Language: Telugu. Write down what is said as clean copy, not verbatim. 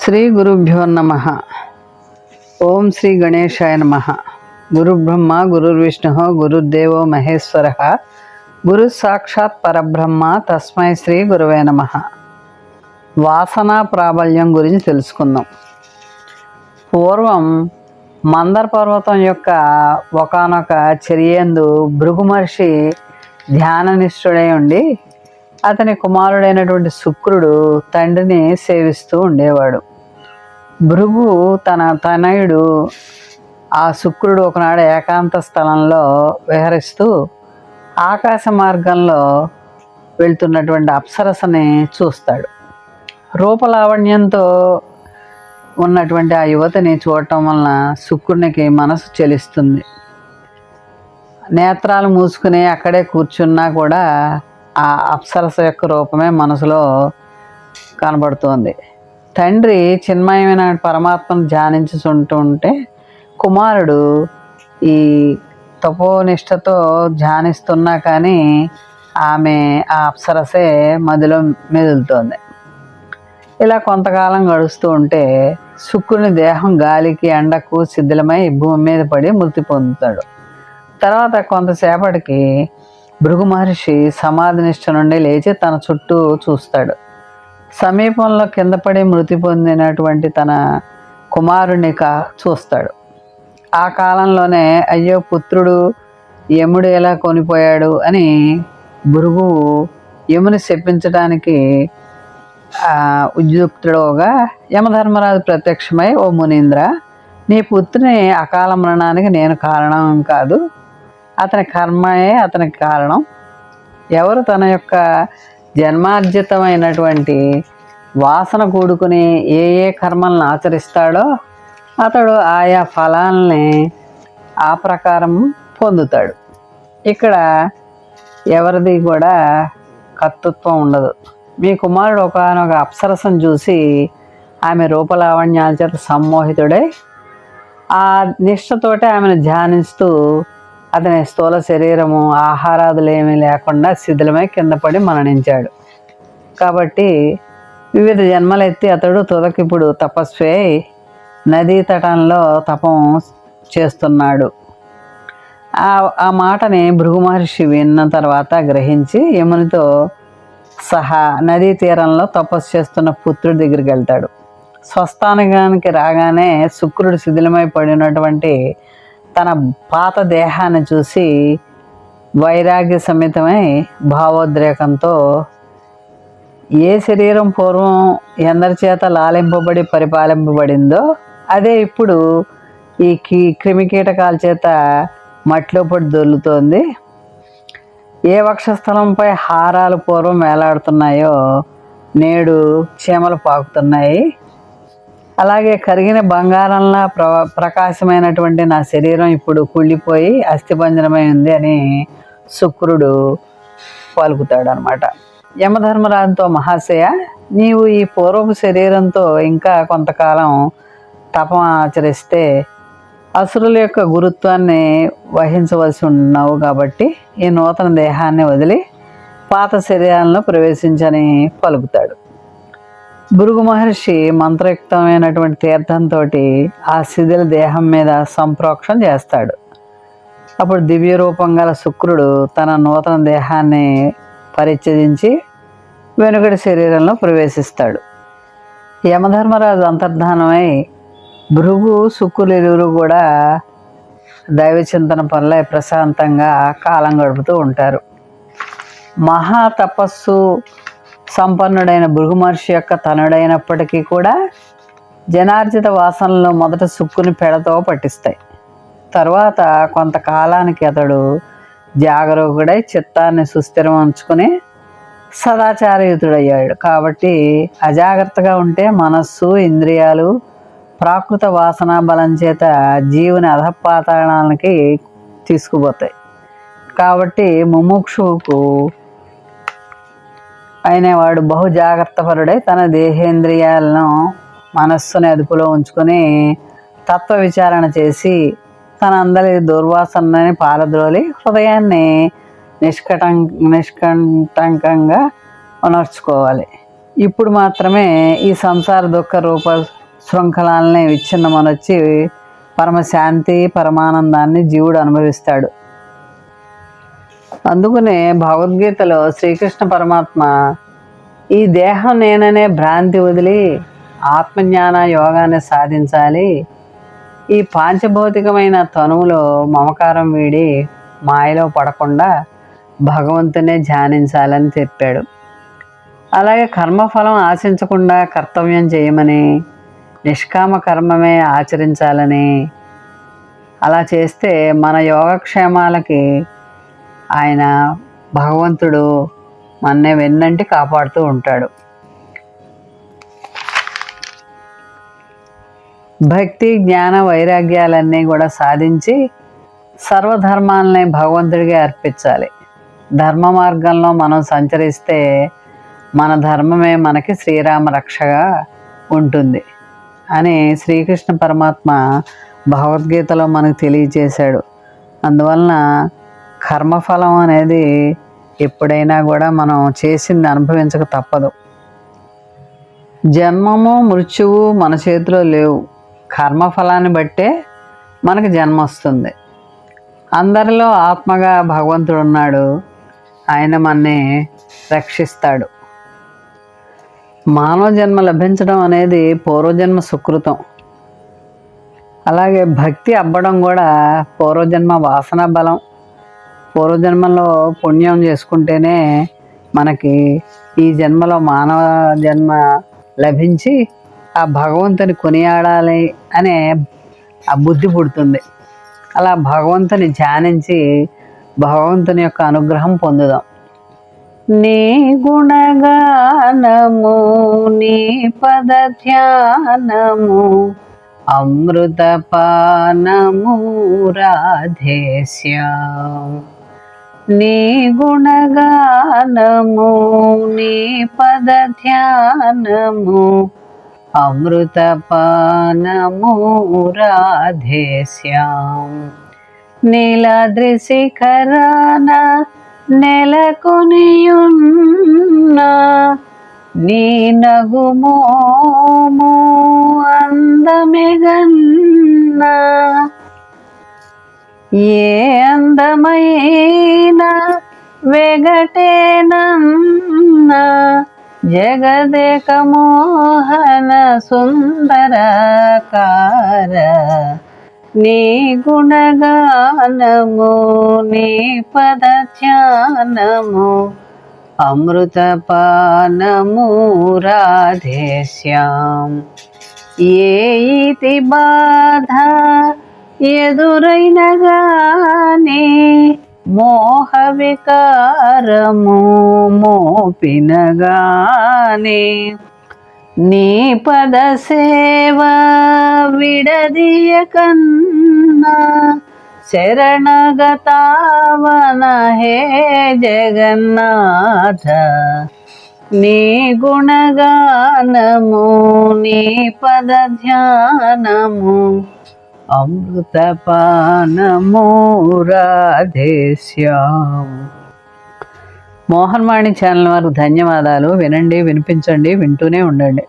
శ్రీ గురుభ్యో నమ. ఓం శ్రీ గణేశాయ నమ. గురుబ్రహ్మ గురుర్విష్ణు గురుర్దేవో మహేశ్వర గురు సాక్షాత్ పరబ్రహ్మ తస్మై శ్రీ గురువే నమ. వాసనా ప్రాబల్యం గురించి తెలుసుకుందాం. పూర్వం మందర పర్వతం యొక్క ఒకానొక చర్యందు భృగు మహర్షి ధ్యాననిష్ఠుడై ఉండి అతని కుమారుడైనటువంటి శుక్రుడు తండ్రిని సేవిస్తూ ఉండేవాడు. భృగు తన తనయుడు ఆ శుక్రుడు ఒకనాడు ఏకాంత స్థలంలో విహరిస్తూ ఆకాశ మార్గంలో వెళ్తున్నటువంటి అప్సరసని చూస్తాడు. రూపలావణ్యంతో ఉన్నటువంటి ఆ యువతిని చూడటం వలన శుక్రునికి మనసు చెలిస్తుంది. నేత్రాలు మూసుకుని అక్కడే కూర్చున్నా కూడా ఆ అప్సరస యొక్క రూపమే మనసులో కనబడుతోంది. తండ్రి చిన్మయమైన పరమాత్మను ధ్యానించుతుంటే కుమారుడు ఈ తపోనిష్టతో ధ్యానిస్తున్నా కానీ ఆమె ఆ అప్సరసే మదిలో మెదులుతోంది. ఇలా కొంతకాలం గడుస్తూ ఉంటే శుక్రుని దేహం గాలికి ఎండకు శిథిలమై భూమి మీద పడి మృతి పొందుతాడు. తర్వాత కొంతసేపటికి భృగు మహర్షి సమాధి నిష్ఠ నుండి లేచి తన చుట్టూ చూస్తాడు. సమీపంలో కింద పడి మృతి పొందినటువంటి తన కుమారుని చూస్తాడు. ఆ కాలంలోనే అయ్యో పుత్రుడు యముడు ఎలా కొనిపోయాడు అని భృగు యముని శపించడానికి ఉద్యుక్తుడుగా యమధర్మరాజు ప్రత్యక్షమై, ఓ మునీంద్ర, నీ పుత్రుని అకాల మరణానికి నేను కారణం కాదు, అతని కర్మయే అతనికి కారణం. ఎవరు తన యొక్క జన్మార్జితమైనటువంటి వాసన కూడుకుని ఏ ఏ కర్మలను ఆచరిస్తాడో అతడు ఆయా ఫలాల్ని ఆ ప్రకారం పొందుతాడు. ఇక్కడ ఎవరిది కూడా కర్తృత్వం ఉండదు. మీ కుమారుడు ఒకనొక అప్సరసను చూసి ఆమె రూపలావణ్యాల చేత సమ్మోహితుడై ఆ నిష్ఠతోటే ఆమెను ధ్యానిస్తూ అతని స్థూల శరీరము ఆహారాదులు ఏమీ లేకుండా శిథిలమై కింద పడి మరణించాడు. కాబట్టి వివిధ జన్మలెత్తి అతడు తుదకిప్పుడు తపస్వే నదీ తటంలో తపం చేస్తున్నాడు. ఆ మాటని భృగు మహర్షి విన్న తర్వాత గ్రహించి యమునితో సహా నదీ తీరంలో తపస్సు చేస్తున్న పుత్రుడి దగ్గరికి వెళ్తాడు. స్వస్థానానికి రాగానే శుక్రుడు శిథిలమై పడినటువంటి తన పాత దేహాన్ని చూసి వైరాగ్య సమితమై భావోద్రేకంతో ఏ శరీరం పూర్వం ఎందరి చేత లాలింపబడి పరిపాలింపబడిందో అదే ఇప్పుడు ఈ క్రిమికీటకాల చేత మట్టిలో పడి దొర్లుతోంది. ఏ వక్షస్థలంపై హారాలు పూర్వం వేలాడుతున్నాయో నేడు చీమలు పాకుతున్నాయి. అలాగే కరిగిన బంగారంలా ప్రకాశమైనటువంటి నా శరీరం ఇప్పుడు కుళ్ళిపోయి అస్థిపంజరమై ఉంది అని శుక్రుడు పలుకుతాడు అనమాట. యమధర్మరాజుతో, మహాశయ, నీవు ఈ పూర్వపు శరీరంతో ఇంకా కొంతకాలం తపం ఆచరిస్తే అసురుల యొక్క గురుత్వాన్ని వహించవలసి ఉన్నావు. కాబట్టి ఈ నూతన దేహాన్ని వదిలి పాత శరీరాలను ప్రవేశించని పలుకుతాడు. భృగు మహర్షి మంత్రయుక్తమైనటువంటి తీర్థంతో ఆ శిథిల దేహం మీద సంప్రోక్షణ చేస్తాడు. అప్పుడు దివ్య రూపం గల శుక్రుడు తన నూతన దేహాన్ని పరిత్యజించి వెనుకటి శరీరంలో ప్రవేశిస్తాడు. యమధర్మరాజు అంతర్ధానమై భృగు శుక్రులు ఇరువురు కూడా దైవచింతన పనులై ప్రశాంతంగా కాలం గడుపుతూ ఉంటారు. మహా తపస్సు సంపన్నుడైన భృగు మహర్షి యొక్క తనుడైనప్పటికీ కూడా జనార్జిత వాసనలు మొదట శుక్రుని పెడతో పట్టిస్తాయి. తర్వాత కొంతకాలానికి అతడు జాగరూకుడై చిత్తాన్ని సుస్థిరం ఉంచుకుని సదాచారయుతుడయ్యాడు. కాబట్టి అజాగ్రత్తగా ఉంటే మనస్సు, ఇంద్రియాలు ప్రాకృత వాసనా బలం చేత జీవుని అధపాతాళానికి తీసుకుపోతాయి. కాబట్టి ముముక్షువుకు అయినవాడు బహు జాగ్రత్తపరుడై తన దేహేంద్రియాలను మనస్సుని అదుపులో ఉంచుకొని తత్వ విచారణ చేసి తన అందరి దుర్వాసనని పారద్రోలి హృదయాన్ని నిష్కంటకంగా ఉనర్చుకోవాలి. ఇప్పుడు మాత్రమే ఈ సంసార దుఃఖ రూప శృంఖలాలని విచ్ఛిన్నమనొచ్చి పరమశాంతి పరమానందాన్ని జీవుడు అనుభవిస్తాడు. అందుకనే భగవద్గీతలో శ్రీకృష్ణ పరమాత్మ ఈ దేహం నేననే భ్రాంతి వదిలి ఆత్మజ్ఞాన యోగాన్ని సాధించాలి, ఈ పాంచభౌతికమైన తనువులో మమకారం వీడి మాయలో పడకుండా భగవంతునే ధ్యానించాలని చెప్పాడు. అలాగే కర్మఫలం ఆశించకుండా కర్తవ్యం చేయమని, నిష్కామ కర్మమే ఆచరించాలని, అలా చేస్తే మన యోగక్షేమాలకి ఆయన భగవంతుడు మన్నే వెన్నంటి కాపాడుతూ ఉంటాడు. భక్తి జ్ఞాన వైరాగ్యాలన్నీ కూడా సాధించి సర్వధర్మాలని భగవంతుడికి అర్పించాలి. ధర్మ మార్గంలో మనం సంచరిస్తే మన ధర్మమే మనకి శ్రీరామ రక్షగా ఉంటుంది అని శ్రీకృష్ణ పరమాత్మ భగవద్గీతలో మనకు తెలియచేశాడు. అందువలన కర్మఫలం అనేది ఎప్పుడైనా కూడా మనం చేసింది అనుభవించక తప్పదు. జన్మము మృత్యువు మన చేతిలో లేవు. కర్మఫలాన్ని బట్టే మనకు జన్మ వస్తుంది. అందరిలో ఆత్మగా భగవంతుడు ఉన్నాడు, ఆయన మనని రక్షిస్తాడు. మానవ జన్మ లభించడం అనేది పూర్వజన్మ సుకృతం. అలాగే భక్తి అవ్వడం కూడా పూర్వజన్మ వాసన బలం. పూర్వజన్మలో పుణ్యం చేసుకుంటేనే మనకి ఈ జన్మలో మానవ జన్మ లభించి ఆ భగవంతుని కొనియాడాలి అనే ఆ బుద్ధి పుడుతుంది. అలా భగవంతుని ధ్యానించి భగవంతుని యొక్క అనుగ్రహం పొందుదాం. నీ గుణగానము నీ పద ధ్యానము అమృతపానము రాధేశ్యాం. నీ గుణగానము నీ పద ధ్యానము అమృతపానము రాధేశ్యాం. నీలాద్రి శిఖరాన నెలకొనియున్న నీ నగుమోము అందమెగన్న. ఏ అందమైన వెగటేనన్న జగదేక మోహన సుందరకార. నీ గుణగానము నీ పద ధ్యానము అమృతపానము రాధేశ్యాం. ఏ ఇతి బాధ ఎదురైన గాని మోహ వికారము మోపినగాని నీ పద సేవ విడదీయకన్నా శరణగతావన హే జగన్నాథ. నీ గుణగానము నీ పద ధ్యానము అమృతపానము రాధేశ్యాం. మోహన్వాణి ఛానల్ వారికి ధన్యవాదాలు. వినండి, వినిపించండి, వింటూనే ఉండండి.